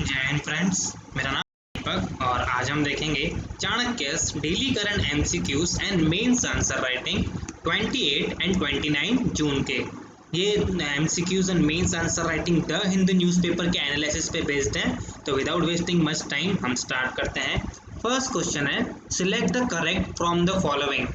जय हिंद फ्रेंड्स। मेरा नाम दीपक और आज हम देखेंगे Chanakya's daily current MCQs and mains answer writing 28 and 29 June के। ये MCQs and mains answer writing the Hindu newspaper के एनालिसिस पे बेस्ड है। तो विदाउट वेस्टिंग मच टाइम हम स्टार्ट करते हैं। फर्स्ट क्वेश्चन है, select the correct from the following.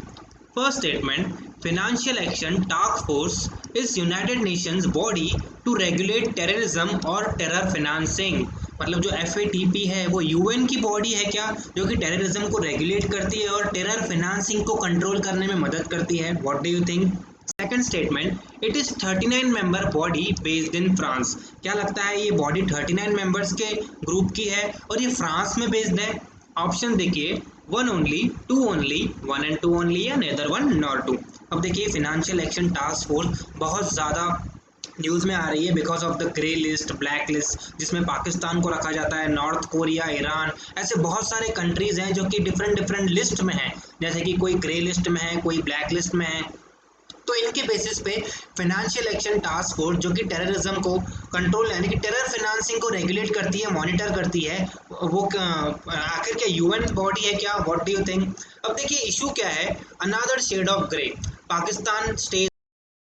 First statement, Financial Action Task Force is United Nations body to regulate terrorism और terror financing। मतलब जो FATP है वो UN की बॉडी है क्या, जो कि टेररिज्म को रेगुलेट करती है और टेरर फिनेंसिंग को कंट्रोल करने में मदद करती है। What do you think? Second statement, it is 39 member body based in France. क्या लगता है ये बॉडी 39 मेंबर्स के ग्रुप की है और ये फ्रांस में बेस्ड है? ऑप्शन देखिए, one only, two only, one and two only या नेदर वन नॉर टू। अब देखिए फिनेंशियल एक्शन टास्क फोर्स बहुत ज़्यादा न्यूज़ में आ रही है because of the grey list, black list, जिसमें पाकिस्तान को रखा जाता है, नॉर्थ कोरिया, ईरान, ऐसे बहुत सारे कंट्रीज हैं जो कि डिफरेंट डिफरेंट लिस्ट में हैं। जैसे कि कोई ग्रे लिस्ट में है, कोई ब्लैक लिस्ट में है। तो इनके बेसिस पे फाइनेंशियल एक्शन टास्क फोर्स जो कि टेररिज्म को कंट्रोल यानी कि टेरर फाइनेंसिंग को रेगुलेट करती है, मॉनिटर करती है, वो आखिर क्या यूएन बॉडी है क्या? What do you think? अब देखिए इशू क्या है, another shade of grey, Pakistan stage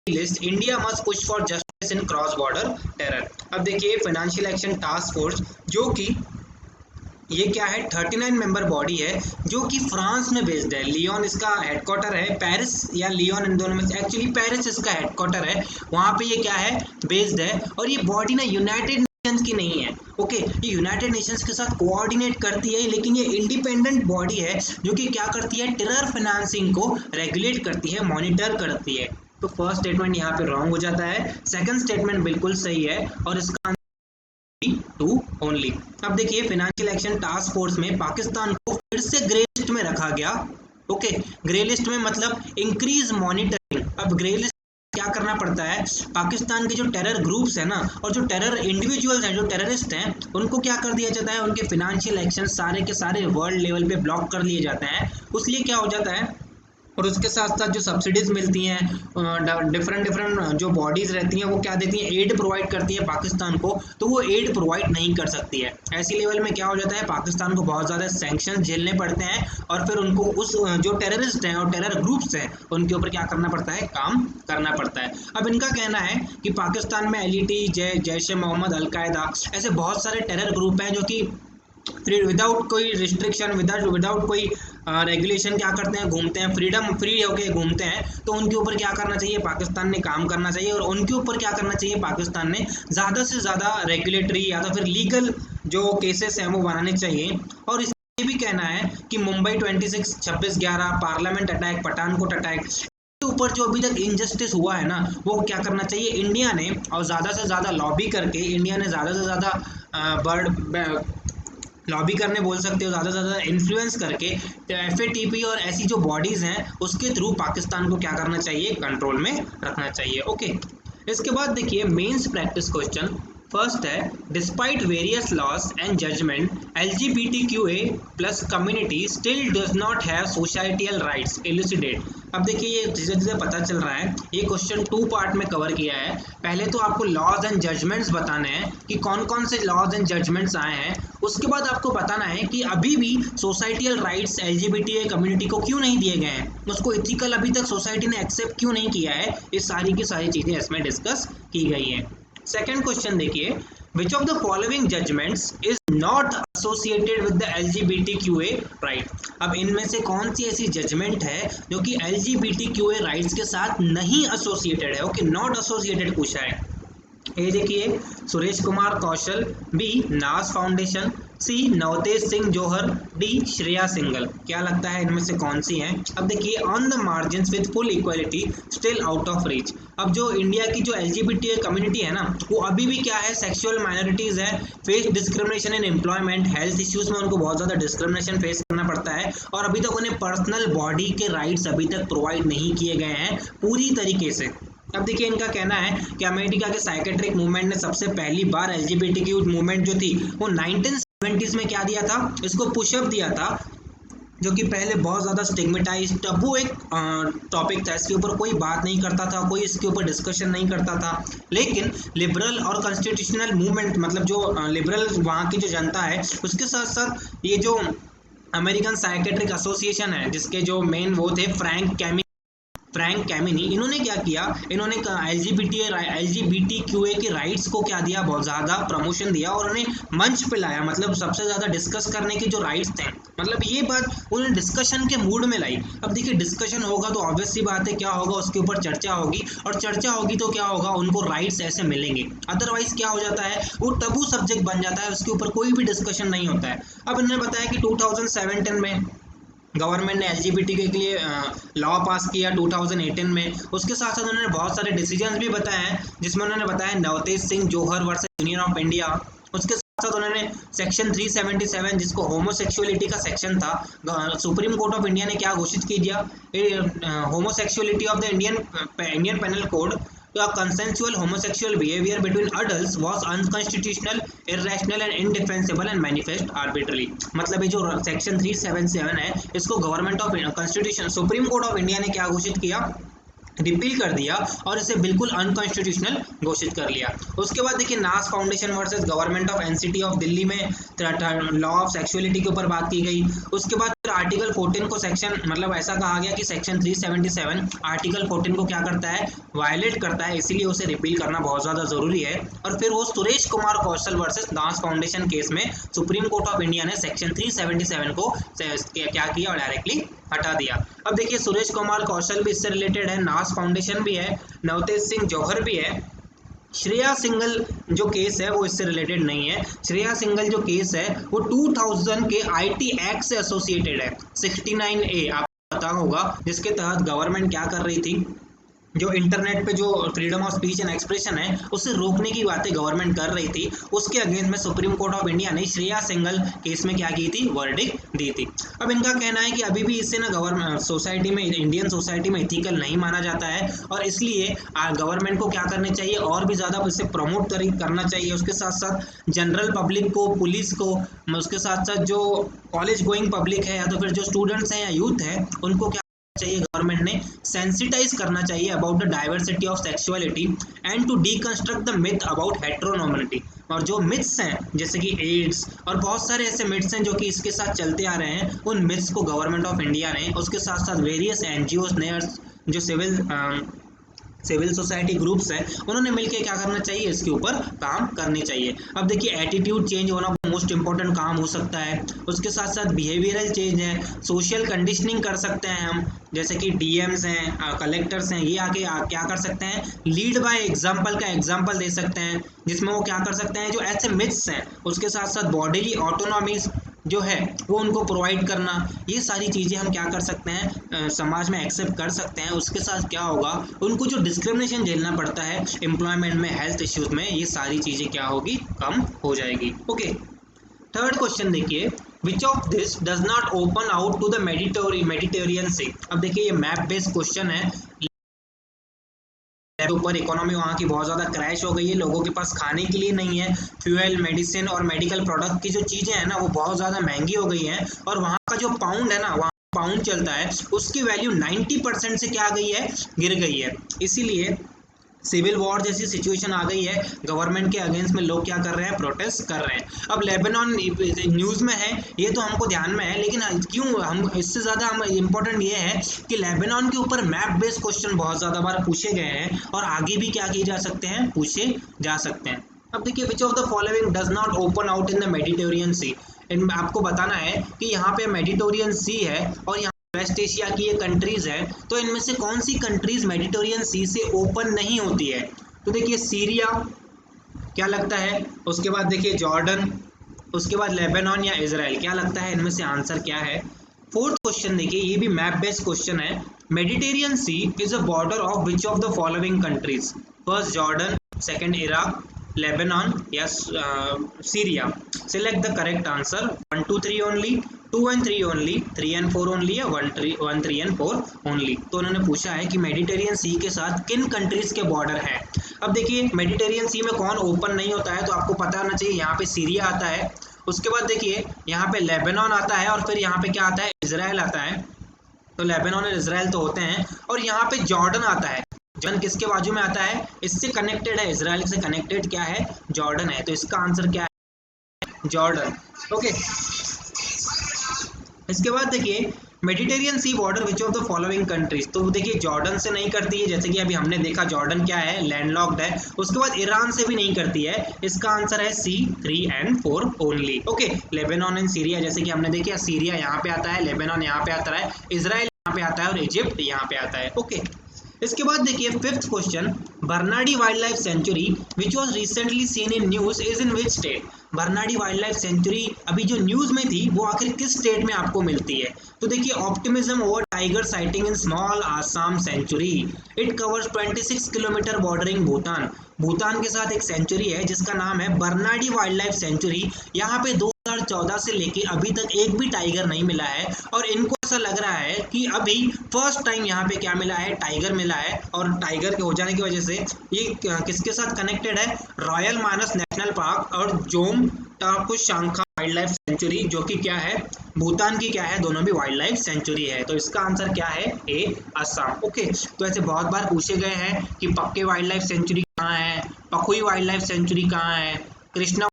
list, India must push for justice in cross border terror. अब देखिए फाइनेंशियल एक्शन टास्क फोर्स जो कि ये क्या है, 39 मेंबर बॉडी है जो कि फ्रांस में बेस्ड है। लियोन इसका हेडक्वार्टर है, पेरिस या लियोन, इन दोनों में से एक्चुअली पेरिस इसका हेडक्वार्टर है। वहाँ पे ये क्या है, बेस्ड है। और ये बॉडी ना यूनाइटेड नेशंस की नहीं है, ओके। ये यूनाइटेड नेशंस के साथ कोऑर्डिनेट करती है, लेकिन ये इंडिपेंडेंट बॉडी है जो कि क्या करती है, टेरर फाइनेंसिंग को रेगुलेट करती है, मॉनिटर करती है। तो फर्स्ट स्टेटमेंट यहाँ पे रॉन्ग हो जाता है, सेकंड स्टेटमेंट बिल्कुल सही है और इसका टू ओनली। अब देखिए फाइनेंशियल एक्शन टास्क फोर्स में पाकिस्तान को फिर से ग्रे लिस्ट में रखा गया, ओके। ग्रे लिस्ट में मतलब इंक्रीज मॉनिटरिंग। अब ग्रे लिस्ट क्या करना पड़ता है, पाकिस्तान के जो टेरर ग्रुप्स हैं ना और जो टेरर इंडिविजुअल्स हैं, जो टेररिस्ट हैं, उनको क्या कर दिया जाता है, उनके फाइनेंशियल एक्शन सारे के सारे वर्ल्ड लेवल पे ब्लॉक कर लिए जाते हैं। उसलिए क्या हो जाता है, और उसके साथ साथ जो सब्सिडीज मिलती हैं, डिफरेंट डिफरेंट जो बॉडीज़ रहती हैं वो क्या देती हैं, एड प्रोवाइड करती है पाकिस्तान को, तो वो एड प्रोवाइड नहीं कर सकती है। ऐसी लेवल में क्या हो जाता है, पाकिस्तान को बहुत ज़्यादा सैंक्शन झेलने पड़ते हैं और फिर उनको उस जो टेररिस्ट हैं और टेरर ग्रुप्स हैं उनके ऊपर क्या करना पड़ता है, काम करना पड़ता है। अब इनका कहना है कि पाकिस्तान में एलईटी, जैश ए मोहम्मद, अलकायदा, ऐसे बहुत सारे टेरर ग्रुप हैं जो कि विदाउट कोई रिस्ट्रिक्शन, विदाउट कोई रेगुलेशन क्या करते हैं, घूमते हैं, फ्रीडम फ्री होके घूमते हैं। तो उनके ऊपर क्या करना चाहिए, पाकिस्तान ने काम करना चाहिए और उनके ऊपर क्या करना चाहिए, पाकिस्तान ने ज़्यादा से ज़्यादा रेगुलेटरी या तो फिर लीगल जो केसेस हैं वो बनाने चाहिए। और ये भी कहना है कि Mumbai 26, 26/11, parliament attack, Pathankot attack के ऊपर जो अभी तक इनजस्टिस हुआ है ना, वो क्या करना चाहिए, इंडिया ने और ज़्यादा से ज़्यादा लॉबी करके, इंडिया ने ज़्यादा से ज़्यादा बर्ड लॉबी करने बोल सकते हो, ज़्यादा से ज़्यादा इन्फ्लुएंस करके FATP और ऐसी जो बॉडीज़ हैं उसके थ्रू पाकिस्तान को क्या करना चाहिए, कंट्रोल में रखना चाहिए, ओके। इसके बाद देखिए मेंस प्रैक्टिस क्वेश्चन। फर्स्ट है, despite various laws and judgement LGBTQA plus community still does not have societal rights, elucidate. अब देखिए ये धीरे धीरे पता चल रहा है, ये क्वेश्चन टू पार्ट में कवर किया है। पहले तो आपको लॉज एंड जजमेंट्स बताने हैं कि कौन कौन से लॉज एंड जजमेंट्स आए हैं। उसके बाद आपको बताना है कि अभी भी सोसाइटियल राइट्स LGBT कम्युनिटी को क्यों नहीं दिए गए हैं, उसको इथिकल अभी तक सोसाइटी ने एक्सेप्ट क्यों नहीं किया है। ये सारी की सारी चीज़ें इसमें डिस्कस की गई हैं। सेकेंड क्वेश्चन देखिए, which of the following judgements is not associated with the LGBTQA right. अब इनमें से कौन सी ऐसी जजमेंट है जो कि LGBTQA राइट्स के साथ नहीं एसोसिएटेड है, ओके, नॉट एसोसिएटेड पूछा है। ए देखिए, सुरेश कुमार कौशल, बी नास फाउंडेशन, सी नवतेज सिंह जौहर, डी श्रेया सिंगल। क्या लगता है इनमें से कौन सी है? अब देखिए, on the margin with full equality still out of reach. अब जो इंडिया की जो LGBT कम्युनिटी है ना, वो अभी भी क्या है, सेक्सुअल माइनॉरिटीज़ है, face discrimination in employment, health issues में उनको बहुत ज़्यादा डिस्क्रिमिनेशन फेस करना पड़ता है और अभी तक उन्हें पर्सनल बॉडी के राइट्स अभी तक प्रोवाइड नहीं किए गए हैं पूरी तरीके से। अब देखिए इनका कहना है कि अमेरिका के साइकेट्रिक मूवमेंट ने सबसे पहली बार LGBTQ मूवमेंट जो थी वो 1970s में क्या दिया था, इसको पुशअप दिया था जो कि पहले बहुत ज़्यादा स्टिग्मेटाइज टबू एक टॉपिक था, इसके ऊपर कोई बात नहीं करता था, कोई इसके ऊपर डिस्कशन नहीं करता था। लेकिन लिबरल और कॉन्स्टिट्यूशनल मूवमेंट, मतलब जो लिबरल वहाँ की जो जनता है, उसके साथ साथ ये जो अमेरिकन साइकेट्रिक एसोसिएशन है, जिसके जो मेन वो थे फ्रैंक कैमिनी, इन्होंने क्या किया, इन्होंने एलजीबीटी क्यूए की राइट्स को क्या दिया, बहुत ज़्यादा प्रमोशन दिया और उन्हें मंच पे लाया, मतलब सबसे ज़्यादा डिस्कस करने के जो राइट्स थे, मतलब ये बात उन्हें डिस्कशन के मूड में लाई। अब देखिए डिस्कशन होगा तो ऑब्वियस सी बात है क्या होगा, उसके ऊपर चर्चा होगी, और चर्चा होगी तो क्या होगा, उनको राइट्स ऐसे मिलेंगे। अदरवाइज क्या हो जाता है, वो टबू सब्जेक्ट बन जाता है, उसके ऊपर कोई भी डिस्कशन नहीं होता है। अब इन्होंने बताया कि 2017 में गवर्नमेंट ने एलजीबीटी के लिए लॉ पास किया 2018 में। उसके साथ साथ उन्होंने बहुत सारे डिसीजंस भी बताए हैं, जिसमें उन्होंने बताया नवतेज सिंह जोहर वर्सेस यूनियन ऑफ इंडिया। उसके साथ साथ उन्होंने सेक्शन 377, जिसको होमोसेक्सुअलिटी का सेक्शन था, सुप्रीम कोर्ट ऑफ इंडिया ने क्या घोषित की दिया, homosexuality of the Indian penal code, a consensual homosexual behavior between adults was unconstitutional, irrational and indefensible and manifest arbitrary। मतलब ये जो सेक्शन 377 है, इसको government of constitution supreme court of India ने क्या घोषित किया, रिपील कर दिया और इसे बिल्कुल अनकॉन्स्टिट्यूशनल घोषित कर लिया। उसके बाद देखिए नास foundation versus government of NCT of Delhi में लॉ ऑफ सेक्सुअलिटी के ऊपर बात की गई। उसके बाद फिर आर्टिकल 14 को सेक्शन, मतलब ऐसा कहा गया कि सेक्शन 377 आर्टिकल 14 को क्या करता है, वायलेट करता है, इसीलिए उसे रिपील करना बहुत ज़्यादा ज़रूरी है। और फिर वो सुरेश कुमार कौशल वर्सेस नास फाउंडेशन केस में सुप्रीम कोर्ट ऑफ इंडिया ने सेक्शन 377 को क्या किया, डायरेक्टली हटा दिया। अब देखिए सुरेश कुमार कौशल भी इससे रिलेटेड है, नास फाउंडेशन भी है, नवतेज सिंह जौहर भी है। श्रेया सिंगल जो केस है वो इससे रिलेटेड नहीं है। श्रेया सिंगल जो केस है वो 2000 के आईटी एक्ट से एसोसिएटेड है, 69A आपको पता होगा, जिसके तहत गवर्नमेंट क्या कर रही थी, जो इंटरनेट पे जो freedom of speech and expression है उसे रोकने की बातें गवर्नमेंट कर रही थी। उसके अगेंस्ट में सुप्रीम कोर्ट ऑफ इंडिया ने श्रेया सिंगल केस में क्या की थी, वर्डिक्ट दी थी। अब इनका कहना है कि अभी भी इससे ना गवर्नमेंट सोसाइटी में, इंडियन सोसाइटी में इथिकल नहीं माना जाता है, और इसलिए गवर्नमेंट को क्या करना चाहिए, और भी ज़्यादा इसे प्रमोट करना चाहिए। उसके साथ साथ जनरल पब्लिक को, पुलिस को, उसके साथ साथ जो कॉलेज गोइंग पब्लिक है या तो फिर जो स्टूडेंट्स हैं या यूथ है, उनको क्या चाहिए, गवर्नमेंट ने सेंसिटाइज करना चाहिए about the diversity of sexuality and to deconstruct the myth about heteronormativity. और जो मिथ्स हैं जैसे कि एड्स और बहुत सारे ऐसे मिथ्स हैं जो कि इसके साथ चलते आ रहे हैं, उन मिथ्स को गवर्नमेंट ऑफ इंडिया ने, उसके साथ साथ वेरियस एनजीओज ने, जो सिविल सोसाइटी ग्रुप्स हैं, उन्होंने मिलकर क्या करना चाहिए, इसके ऊपर काम करने चाहिए। अब देखिए एटीट्यूड चेंज होना मोस्ट इंपॉर्टेंट काम हो सकता है। उसके साथ साथ बिहेवियरल चेंज है, सोशल कंडीशनिंग कर सकते हैं हम, जैसे कि डीएम्स हैं, कलेक्टर्स हैं, ये आके क्या कर सकते हैं, लीड बाय एग्जाम्पल का एग्जाम्पल दे सकते हैं, जिसमें वो क्या कर सकते हैं, जो ऐसे मिथ्स हैं उसके साथ साथ बॉडीली ऑटोनॉमी जो है वो उनको प्रोवाइड करना, ये सारी चीज़ें हम क्या कर सकते हैं, समाज में एक्सेप्ट कर सकते हैं। उसके साथ क्या होगा, उनको जो डिस्क्रिमिनेशन झेलना पड़ता है एम्प्लॉयमेंट में, हेल्थ इश्यूज में, ये सारी चीज़ें क्या होगी, कम हो जाएगी। ओके, थर्ड क्वेश्चन देखिए, which of this does not open out to the Mediterranean sea. अब देखिए ये मैप बेस्ड क्वेश्चन है, के ऊपर इकोनॉमी वहाँ की बहुत ज़्यादा क्रैश हो गई है, लोगों के पास खाने के लिए नहीं है, फ्यूल, मेडिसिन और मेडिकल प्रोडक्ट की जो चीज़ें हैं ना वो बहुत ज़्यादा महंगी हो गई हैं, और वहाँ का जो पाउंड है ना, वहाँ पाउंड चलता है, उसकी वैल्यू 90% से क्या गई है, गिर गई है। इसीलिए सिविल वॉर जैसी सिचुएशन आ गई है, गवर्नमेंट के अगेंस्ट में लोग क्या कर रहे हैं, प्रोटेस्ट कर रहे हैं। अब लेबनान न्यूज़ में है, ये तो हमको ध्यान में है, लेकिन क्यों हम इससे ज़्यादा हम इम्पोर्टेंट ये है कि लेबनान के ऊपर मैप बेस्ड क्वेश्चन बहुत ज़्यादा बार पूछे गए हैं, और आगे भी क्या किए जा सकते हैं, पूछे जा सकते हैं। अब देखिए which of the following does not open out in the Mediterranean sea. इनमें आपको बताना है कि यहाँ पे मेडिटेरियन सी है और यहाँ वेस्ट एशिया की ये कंट्रीज है, तो इनमें से कौन सी कंट्रीज मेडिटेरियन सी से ओपन नहीं होती है। तो देखिए सीरिया क्या लगता है, उसके बाद देखिए जॉर्डन, उसके बाद लेबनान या इजराइल, क्या लगता है इनमें से आंसर क्या है। फोर्थ क्वेश्चन देखिए, ये भी मैप बेस्ड क्वेश्चन है, Mediterranean sea is a border of which of the following countries, first Jordan, second Iraq, Lebanon या Syria. Select the correct answer, 1 2 3 only, 2 and 3 only, 3 and 4 only या 1 3 and 4 only. तो उन्होंने पूछा है कि Mediterranean सी के साथ किन कंट्रीज के बॉर्डर हैं। अब देखिए मेडिटेरियन सी में कौन ओपन नहीं होता है, तो आपको पता होना चाहिए, यहाँ पे सीरिया आता है, उसके बाद देखिए यहाँ पे लेबनान आता है और फिर यहाँ पे क्या आता है, इजराइल आता है। तो लेबनान और इजराइल तो होते हैं, और यहाँ पे जॉर्डन आता है। जॉर्डन किसके बाजू में आता है, इससे कनेक्टेड है, इजराइल से कनेक्टेड क्या है, जॉर्डन है। तो इसका आंसर क्या है, जॉर्डन। ओके, इसके बाद देखिए Mediterranean sea border which of the following countries. तो देखिए जॉर्डन से नहीं करती है, जैसे कि अभी हमने देखा जॉर्डन क्या है, लैंडलॉक्ड है। उसके बाद ईरान से भी नहीं करती है। इसका आंसर है सी, 3 and 4 only. Okay, Lebanon and Syria, जैसे कि हमने देखा सीरिया यहाँ पे आता है, लेबनान यहाँ पे आता है, इजराइल यहाँ पे आता है और इजिप्ट यहाँ पे आता है। ओके, इसके बाद देखिए fifth question, Barnadi wild life sanctuary which was recently seen in news is in which state. Barnadi wild life sanctuary अभी जो न्यूज में थी वो आखिर किस स्टेट में आपको मिलती है। तो देखिए optimism over tiger sighting in small Assam sanctuary, it covers 26 kilometre bordering Bhutan. Bhutan के साथ एक सेंचुरी है जिसका नाम है बर्नाडी वाइल्ड लाइफ सेंचुरी। यहाँ पे 2014 से लेके अभी तक एक भी टाइगर नहीं मिला है, और इनको ऐसा लग रहा है कि अभी फर्स्ट टाइम यहाँ पे क्या मिला है, टाइगर मिला है। और टाइगर के हो जाने की वजह से ये किसके साथ कनेक्टेड है, रॉयल मानस नेशनल पार्क और जोम टाकु शांखा वाइल्ड लाइफ सेंचुरी, जो कि क्या है, भूटान की क्या है, दोनों भी वाइल्ड लाइफ सेंचुरी है। तो इसका आंसर क्या है, ए, असम। ओके, तो ऐसे बहुत बार पूछे गए हैं कि पक्के वाइल्ड लाइफ सेंचुरी कहाँ है, पखुई वाइल्ड लाइफ सेंचुरी कहाँ है, कृष्णा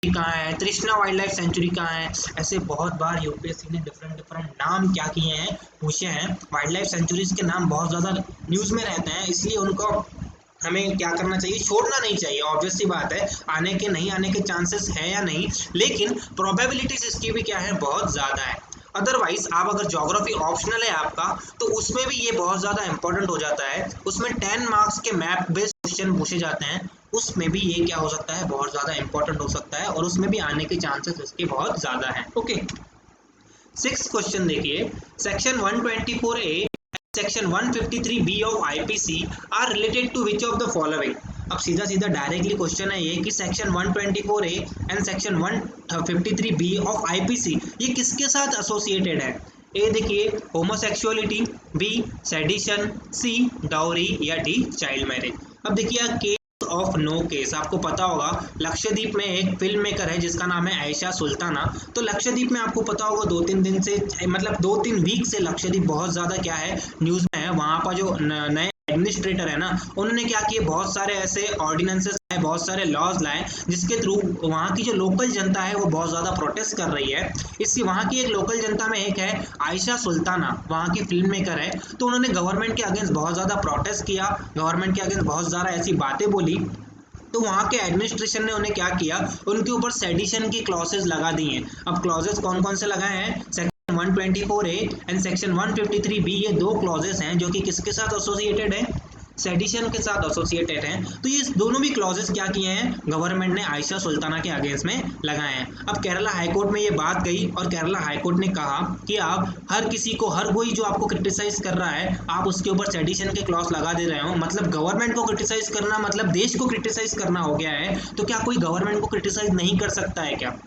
कहाँ है, तृष्णा वाइल्ड लाइफ सेंचुरी कहाँ है। ऐसे बहुत बार यूपीएससी ने डिफरेंट डिफरेंट नाम क्या किए हैं, पूछे हैं। वाइल्ड लाइफ सेंचुरीज के नाम बहुत ज़्यादा न्यूज़ में रहते हैं, इसलिए उनको हमें क्या करना चाहिए, छोड़ना नहीं चाहिए। ऑब्वियस सी बात है, आने के नहीं आने के चांसेस है या नहीं, लेकिन प्रोबेबिलिटीज इसकी भी क्या है, बहुत ज़्यादा है। अदरवाइज आप अगर ज्योग्राफी ऑप्शनल है आपका, तो उसमें भी ये बहुत ज़्यादा इंपॉर्टेंट हो जाता है। उसमें 10 मार्क्स के मैप बेस्ड क्वेश्चन पूछे जाते हैं, उसमें भी ये क्या हो सकता है, बहुत ज़्यादा इंपॉर्टेंट हो सकता है, और उसमें भी आने के चांसेस इसके बहुत ज़्यादा हैं। ओके, सिक्स क्वेश्चन देखिए, section 124A section 153B of IPC are related to which of the following. अब सीधा सीधा डायरेक्टली क्वेश्चन है ये कि section 124A and section 153B of IPC ये किसके साथ एसोसिएटेड है। ए देखिए homosexuality, B sedition, C dowry, या डी चाइल्ड मैरिज। अब देखिए ऑफ नो केस, आपको पता होगा लक्षद्वीप में एक फिल्म मेकर है जिसका नाम है आयशा सुल्ताना। तो लक्षद्वीप में आपको पता होगा 2-3 दिन से, मतलब 2-3 वीक से लक्षद्वीप बहुत ज़्यादा क्या है, न्यूज़ में है। वहाँ पर जो नए एडमिनिस्ट्रेटर है ना, उन्होंने क्या किए, बहुत सारे ऐसे ऑर्डिनेंसेस लाए, बहुत सारे लॉज लाए, जिसके थ्रू वहाँ की जो लोकल जनता है वो बहुत ज़्यादा प्रोटेस्ट कर रही है। इसकी वहाँ की एक लोकल जनता में एक है आयशा सुल्ताना, वहाँ की फिल्म मेकर है। तो उन्होंने गवर्नमेंट के अगेंस्ट बहुत ज़्यादा प्रोटेस्ट किया, गवर्नमेंट के अगेंस्ट बहुत ज़्यादा ऐसी बातें बोली। तो वहाँ के एडमिनिस्ट्रेशन ने उन्हें क्या किया, उनके ऊपर सेडिशन की क्लॉसेज लगा दी हैं। अब क्लॉजेज कौन कौन से लगाए हैं, section 124A and section 153B, ये दो क्लॉजेज हैं जो कि किसके साथ एसोसिएटेड है, सेडिशन के साथ एसोसिएटेड हैं। तो ये दोनों भी क्लॉजेस क्या किए हैं, गवर्नमेंट ने आयशा सुल्ताना के अगेंस्ट में लगाए हैं। अब केरला हाईकोर्ट में ये बात गई, और केरला हाईकोर्ट ने कहा कि आप हर किसी को, हर कोई जो आपको क्रिटिसाइज कर रहा है, आप उसके ऊपर सेडिशन के क्लॉज लगा दे रहे हो। मतलब गवर्नमेंट को क्रिटिसाइज करना मतलब देश को क्रिटिसाइज करना हो गया है। तो क्या कोई गवर्नमेंट को क्रिटिसाइज नहीं कर सकता है क्या।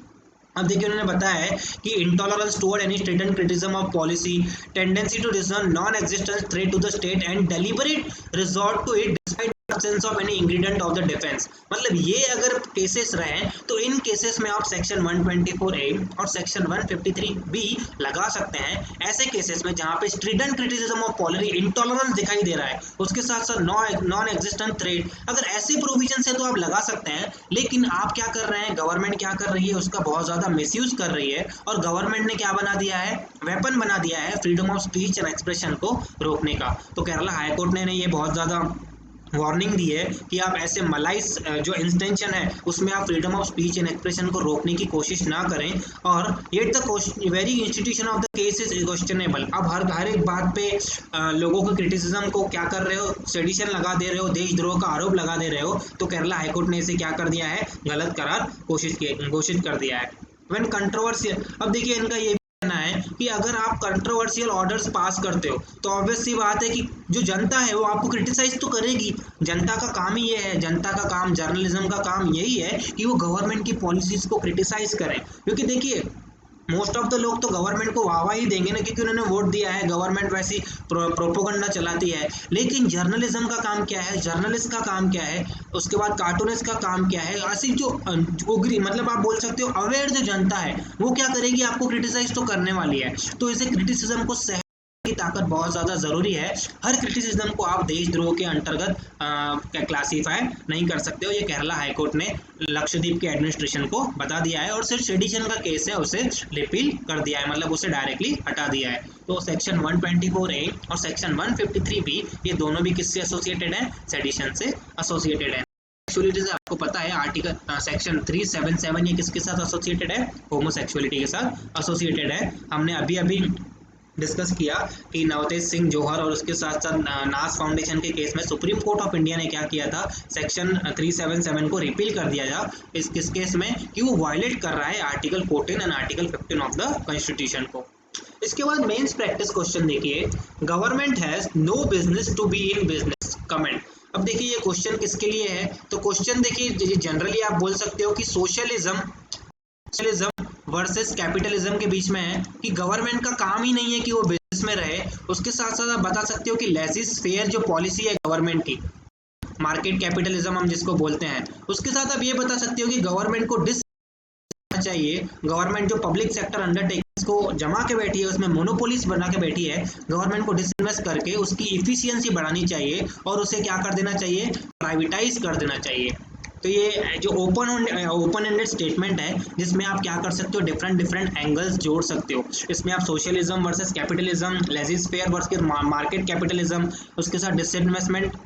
अब देखिए उन्होंने बताया है कि intolerance toward any state criticism of policy, tendency to discern non existence threat to the state and deliberate resort to it despite absence of any ingredient of the defense। मतलब ये अगर केसेस रहें तो इन केसेस में आप section 124A और section 153B लगा सकते हैं। ऐसे केसेस में जहाँ पे स्ट्रिडेंट क्रिटिसिज्म ऑफ पॉलिसी, इंटॉलरेंस दिखाई दे रहा है, उसके साथ साथ नॉन एग्जिस्टेंट थ्रेट, अगर ऐसे प्रोविजन है तो आप लगा सकते हैं। लेकिन आप क्या कर रहे हैं, गवर्नमेंट क्या कर रही है, उसका बहुत ज़्यादा मिसयूज कर रही है, और गवर्नमेंट ने क्या बना दिया है, वेपन बना दिया है freedom of speech and expression को रोकने का। तो केरला हाईकोर्ट ने ये बहुत ज़्यादा वार्निंग दी है कि आप ऐसे मलाइस जो इंटेंशन है उसमें आप freedom of speech and expression को रोकने की कोशिश ना करें। और yet the very institution of the case is questionable. अब हर एक बात पे लोगों के क्रिटिसिज्म को क्या कर रहे हो, सेडिशन लगा दे रहे हो, देशद्रोह का आरोप लगा दे रहे हो। तो केरला हाईकोर्ट ने इसे क्या कर दिया है, गलत करार घोषित कर दिया है। व्हेन कंट्रोवर्शियल, अब देखिए इनका ये है कि अगर आप कंट्रोवर्शियल ऑर्डर्स पास करते हो तो ऑब्वियस सी बात है कि जो जनता है वो आपको क्रिटिसाइज तो करेगी। जनता का काम ही ये है, जनता का काम, जर्नलिज्म का काम यही है कि वो गवर्नमेंट की पॉलिसीज को क्रिटिसाइज करें। क्योंकि देखिए मोस्ट ऑफ द लोग तो गवर्नमेंट को वाह ही देंगे ना, क्योंकि उन्होंने वोट दिया है, गवर्नमेंट वैसी प्रोपोगंडा चलाती है। लेकिन जर्नलिज्म का काम क्या है, जर्नलिस्ट का काम क्या है, उसके बाद कार्टूनिस्ट का काम क्या है, ऐसी जो उग्री मतलब आप बोल सकते हो अवेयर जो जनता है वो क्या करेगी, आपको क्रिटिसाइज तो करने वाली है। तो इसे क्रिटिसिज्म को सह की ताकत बहुत ज़्यादा ज़रूरी है। हर क्रिटिसिज्म को आप देशद्रोह के अंतर्गत क्लासीफाई नहीं कर सकते हो। ये केरला हाईकोर्ट ने लक्षद्वीप के एडमिनिस्ट्रेशन को बता दिया है, और सिर्फ सेडिशन का केस है उसे रिपील कर दिया है, मतलब उसे डायरेक्टली हटा दिया है। तो सेक्शन 124A और सेक्शन 153B ये दोनों भी किससे एसोसिएटेड है, सेडिशन से एसोसिएटेड है। सेक्सुअलिटी से आपको पता है आर्टिकल सेक्शन 377 ये किसके साथ एसोसिएटेड है, होमोसेक्सुअलिटी के साथ एसोसिएटेड है। हमने अभी अभी डिस्कस किया कि नवतेज सिंह जौहर और उसके साथ साथ नास फाउंडेशन के केस में सुप्रीम कोर्ट ऑफ इंडिया ने क्या किया था, सेक्शन 377 को रिपील कर दिया था। इस किस केस में, कि वो वायलेट कर रहा है article 14 and article 15 of the constitution को। इसके बाद मेंस प्रैक्टिस क्वेश्चन देखिए, government has no business to be in business, comment. अब देखिए ये क्वेश्चन किसके लिए है, तो क्वेश्चन देखिए जनरली आप बोल सकते हो कि सोशलिज्म वर्सेस कैपिटलिज्म के बीच में है, कि गवर्नमेंट का काम ही नहीं है कि वो बिजनेस में रहे। उसके साथ साथ आप बता सकते हो कि लेजिस फेयर जो पॉलिसी है गवर्नमेंट की, मार्केट कैपिटलिज्म हम जिसको बोलते हैं, उसके साथ आप ये बता सकते हो कि गवर्नमेंट को डिस चाहिए, गवर्नमेंट जो पब्लिक सेक्टर अंडरटेकिंग्स को जमा के बैठी है, उसमें मोनोपोलिस बना के बैठी है, गवर्नमेंट को डिसइन्वेस्ट करके उसकी इफिशियंसी बढ़ानी चाहिए और उसे क्या कर देना चाहिए, प्राइवेटाइज कर देना चाहिए। तो ये जो ओपन एंडेड स्टेटमेंट है, जिसमें आप क्या कर सकते हो, डिफरेंट एंगल्स जोड़ सकते हो। इसमें आप socialism versus capitalism, laissez faire versus market capitalism, उसके साथ डिसइन्वेस्टमेंट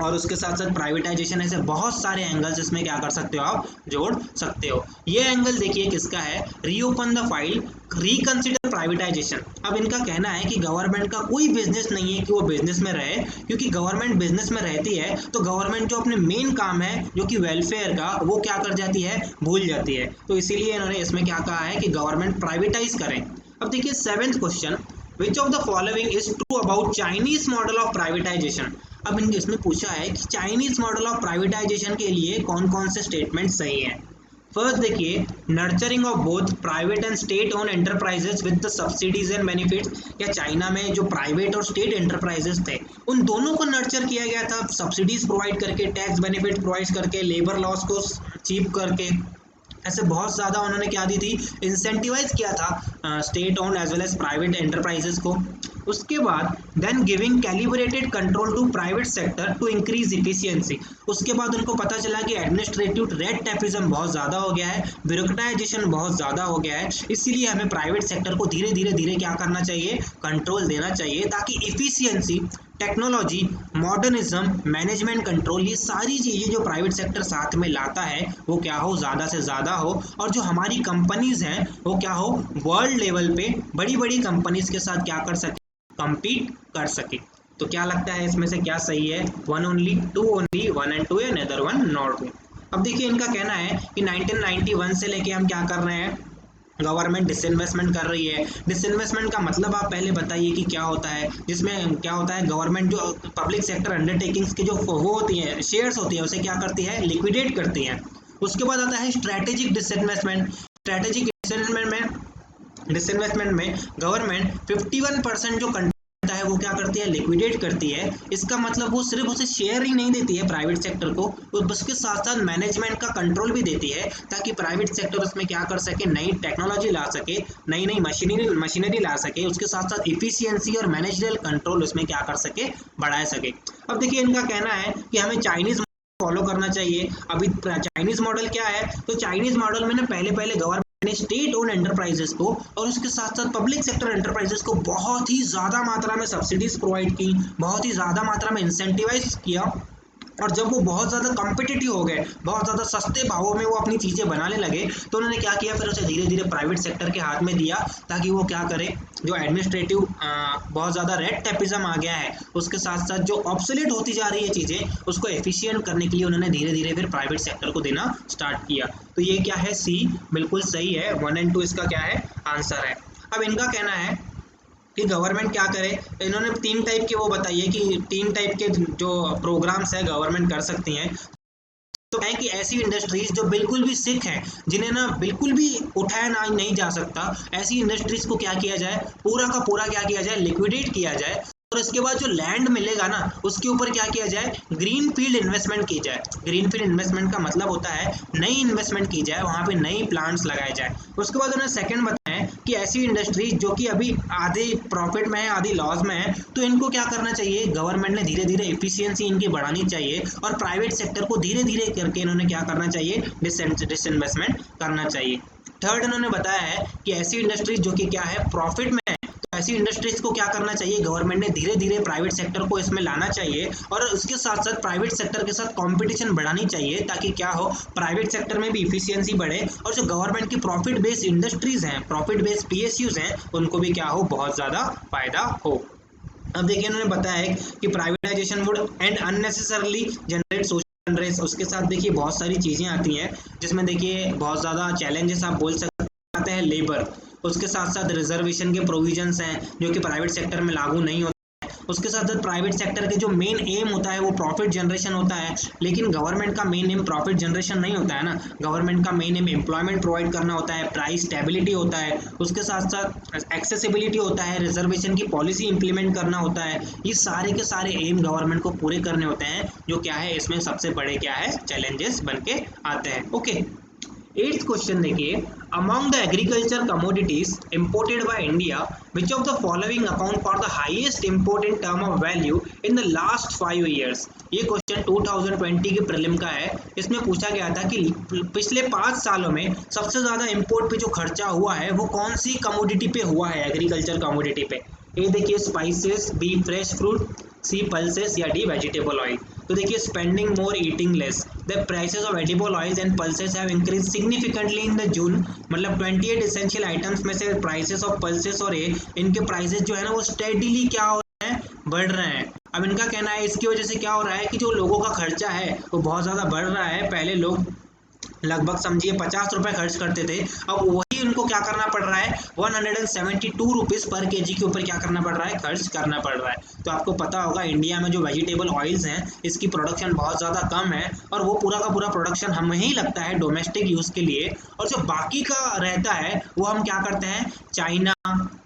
और उसके साथ साथ प्राइवेटाइजेशन, ऐसे बहुत सारे एंगल्स इसमें क्या कर सकते हो, आप जोड़ सकते हो। ये एंगल देखिए किसका है, reopen the file, reconsider privatisation. अब इनका कहना है कि गवर्नमेंट का कोई बिजनेस नहीं है कि वो बिजनेस में रहे, क्योंकि गवर्नमेंट बिजनेस में रहती है तो गवर्नमेंट जो अपने मेन काम है जो कि वेलफेयर का, वो क्या कर जाती है, भूल जाती है। तो इसीलिए इन्होंने इसमें क्या कहा है कि गवर्नमेंट प्राइवेटाइज करें। अब देखिए 7th question, which of the following is true about Chinese model of privatisation. अब इनके इसमें पूछा है कि चाइनीज मॉडल ऑफ प्राइवेटाइजेशन के लिए कौन कौन से स्टेटमेंट सही हैं। फर्स्ट देखिए, nurturing of both private and state own enterprises with the subsidies and benefits. या चाइना में जो प्राइवेट और स्टेट एंटरप्राइजेस थे उन दोनों को नर्चर किया गया था, सब्सिडीज प्रोवाइड करके, टैक्स बेनिफिट प्रोवाइड करके, लेबर लॉस को चीप करके, ऐसे बहुत ज़्यादा उन्होंने क्या दी थी, इंसेंटिवाइज किया था state owned as well as private enterprises को। उसके बाद then giving calibrated control to private sector to increase efficiency. उसके बाद उनको पता चला कि एडमिनिस्ट्रेटिव रेड टेपिज्म बहुत ज़्यादा हो गया है, ब्यूरोक्राटाइजेशन बहुत ज़्यादा हो गया है, इसीलिए हमें प्राइवेट सेक्टर को धीरे धीरे क्या करना चाहिए, कंट्रोल देना चाहिए, ताकि efficiency, technology, modernism, management control, ये सारी चीज़ें जो प्राइवेट सेक्टर साथ में लाता है वो क्या हो, ज़्यादा से ज़्यादा हो, और जो हमारी कंपनीज हैं वो क्या हो, वर्ल्ड लेवल पे बड़ी बड़ी कंपनीज के साथ क्या कर सके, compete कर सके। तो क्या लगता है इसमें से क्या सही है, 1 ओनली, 2 ओनली, 1 and 2 है, नेदर 1 नॉट 2। अब देखिए इनका कहना है कि 1991 से लेके हम क्या कर रहे हैं, गवर्नमेंट डिसइन्वेस्टमेंट कर रही है। डिसइन्वेस्टमेंट का मतलब आप पहले बताइए कि क्या होता है, जिसमें क्या होता है, गवर्नमेंट जो पब्लिक सेक्टर अंडरटेकिंग्स की जो वो होती हैं, शेयर्स होती है, उसे क्या करती है, लिक्विडेट करती हैं। उसके बाद आता है स्ट्रैटेजिक डिसइन्वेस्टमेंट। स्ट्रैटेजिक डिसइन्वेस्टमेंट में गवर्नमेंट 51% जो कंट्री है वो क्या करती है, लिक्विडेट करती है। इसका मतलब वो सिर्फ उसे शेयर ही नहीं देती है प्राइवेट सेक्टर को, उसके साथ साथ मैनेजमेंट का कंट्रोल भी देती है, ताकि प्राइवेट सेक्टर उसमें क्या कर सके, नई टेक्नोलॉजी ला सके, नई नई मशीनरी ला सके, उसके साथ साथ इफिशियंसी और मैनेजरियल कंट्रोल उसमें क्या कर सके, बढ़ा सके। अब देखिए इनका कहना है कि हमें चाइनीज फॉलो करना चाहिए। अभी चाइनीज मॉडल क्या है, तो चाइनीज मॉडल में ना पहले गवर्नमेंट ने स्टेट ओन एंटरप्राइजेस को और उसके साथ साथ पब्लिक सेक्टर एंटरप्राइजेस को बहुत ही ज़्यादा मात्रा में सब्सिडीज प्रोवाइड की, बहुत ही ज़्यादा मात्रा में इंसेंटिवाइज किया। और जब वो बहुत ज़्यादा कॉम्पिटिटिव हो गए, बहुत ज़्यादा सस्ते भावों में वो अपनी चीज़ें बनाने लगे, तो उन्होंने क्या किया, फिर उसे धीरे धीरे प्राइवेट सेक्टर के हाथ में दिया, ताकि वो क्या करे, जो एडमिनिस्ट्रेटिव बहुत ज़्यादा रेड टेपिज्म आ गया है, उसके साथ साथ जो ऑब्सोलेट होती जा रही है चीज़ें, उसको एफिशिएंट करने के लिए उन्होंने धीरे धीरे फिर प्राइवेट सेक्टर को देना स्टार्ट किया। तो ये क्या है, सी बिल्कुल सही है, 1 and 2 इसका क्या है, आंसर है। अब इनका कहना है कि गवर्नमेंट क्या करे, इन्होंने 3 टाइप के वो बताइए कि 3 टाइप के जो प्रोग्राम्स है गवर्नमेंट कर सकती हैं। तो है कि ऐसी इंडस्ट्रीज जो बिल्कुल भी सिक है, जिन्हें ना बिल्कुल भी उठाया ना नहीं जा सकता, ऐसी इंडस्ट्रीज को क्या किया जाए, पूरा का पूरा क्या किया जाए, लिक्विडेट किया जाए। और इसके बाद जो लैंड मिलेगा ना, उसके ऊपर क्या किया जाए, ग्रीन फील्ड इन्वेस्टमेंट की जाए। ग्रीन फील्ड इन्वेस्टमेंट का मतलब होता है नई इन्वेस्टमेंट की जाए, वहाँ पे नई प्लांट्स लगाए जाए। उसके बाद उन्होंने सेकंड बताया कि ऐसी इंडस्ट्रीज जो कि अभी आधे प्रॉफिट में है आधी लॉस में है, तो इनको क्या करना चाहिए, गवर्नमेंट ने धीरे धीरे एफिशिएंसी इनकी बढ़ानी चाहिए और प्राइवेट सेक्टर को धीरे धीरे करके इन्होंने क्या करना चाहिए, डिसइन्वेस्टमेंट करना चाहिए। थर्ड इन्होंने बताया है कि ऐसी इंडस्ट्रीज जो कि क्या है, प्रॉफिट में है, तो ऐसी इंडस्ट्रीज को क्या करना चाहिए, गवर्नमेंट ने धीरे धीरे प्राइवेट सेक्टर को इसमें लाना चाहिए और उसके साथ साथ प्राइवेट सेक्टर के साथ कंपटीशन बढ़ानी चाहिए, ताकि क्या हो, प्राइवेट सेक्टर में भी इफिशियंसी बढ़े और जो गवर्नमेंट की प्रॉफिट बेस्ड इंडस्ट्रीज हैं, प्रॉफिट बेस्ड पीएसयूज हैं, उनको भी क्या हो, बहुत ज़्यादा फायदा हो। अब देखिए उन्होंने बताया है कि privatisation would and unnecessarily generate social unrest. उसके साथ देखिए बहुत सारी चीज़ें आती हैं जिसमें देखिए बहुत ज़्यादा चैलेंजेस आप बोल सकते हैं, लेबर, उसके साथ साथ रिजर्वेशन के प्रोविजंस हैं जो कि प्राइवेट सेक्टर में लागू नहीं होते। उसके साथ साथ प्राइवेट सेक्टर के जो मेन एम होता है वो प्रॉफिट जनरेशन होता है, लेकिन गवर्नमेंट का मेन एम प्रॉफिट जनरेशन नहीं होता है ना, गवर्नमेंट का मेन एम एम्प्लॉयमेंट प्रोवाइड करना होता है, प्राइस स्टेबिलिटी होता है, उसके साथ साथ एक्सेसिबिलिटी होता है, रिजर्वेशन की पॉलिसी इंप्लीमेंट करना होता है। ये सारे के सारे एम गवर्नमेंट को पूरे करने होते हैं, जो क्या है इसमें सबसे बड़े क्या है, चैलेंजेस बन के आते हैं। ओके, एट्थ क्वेश्चन देखिए, among the agriculture commodities imported by India which of the following account for the highest import in term of value in the last 5 years. ये क्वेश्चन 2020 के प्रीलिम का है। इसमें पूछा गया था कि पिछले 5 सालों में सबसे ज्यादा इंपोर्ट पे जो खर्चा हुआ है वो कौन सी कमोडिटी पे हुआ है, एग्रीकल्चर कमोडिटी पे। ए देखिए स्पाइसेस, बी फ्रेश फ्रूट, सी पल्सेस या डी वेजिटेबल ऑयल। तो देखिए spending more eating less, the prices of edible oils and pulses have increase significantly in the June. मतलब 28 एसेंशियल आइटम्स में से प्राइसेस ऑफ पल्सेस और ये इनके प्राइसेस जो है ना वो स्टेडीली क्या हो रहे हैं, बढ़ रहे हैं। अब इनका कहना है इसकी वजह से क्या हो रहा है कि जो लोगों का खर्चा है वो बहुत ज़्यादा बढ़ रहा है। पहले लोग लगभग समझिए 50 रुपए खर्च करते थे, अब वही उनको क्या करना पड़ रहा है, 172 रुपीज़ पर केजी के ऊपर क्या करना पड़ रहा है, खर्च करना पड़ रहा है। तो आपको पता होगा इंडिया में जो वेजिटेबल ऑयल्स हैं इसकी प्रोडक्शन बहुत ज़्यादा कम है और वो पूरा का पूरा प्रोडक्शन हमें ही लगता है डोमेस्टिक यूज़ के लिए, और जो बाकी का रहता है वो हम क्या करते हैं, चाइना,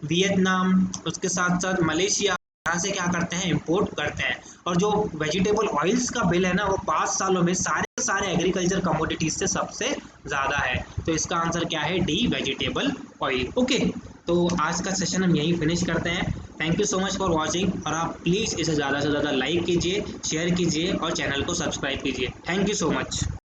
वियतनाम, उसके साथ साथ मलेशिया, यहाँ से क्या करते हैं, इंपोर्ट करते हैं। और जो वेजिटेबल ऑयल्स का बिल है ना वो 5 सालों में सारे के सारे एग्रीकल्चर कमोडिटीज से सबसे ज़्यादा है। तो इसका आंसर क्या है, डी वेजिटेबल ऑयल। ओके, तो आज का सेशन हम यहीं फिनिश करते हैं। Thank you so much for watching, और आप प्लीज़ इसे ज़्यादा से ज़्यादा लाइक कीजिए, शेयर कीजिए और चैनल को सब्सक्राइब कीजिए। Thank you so much.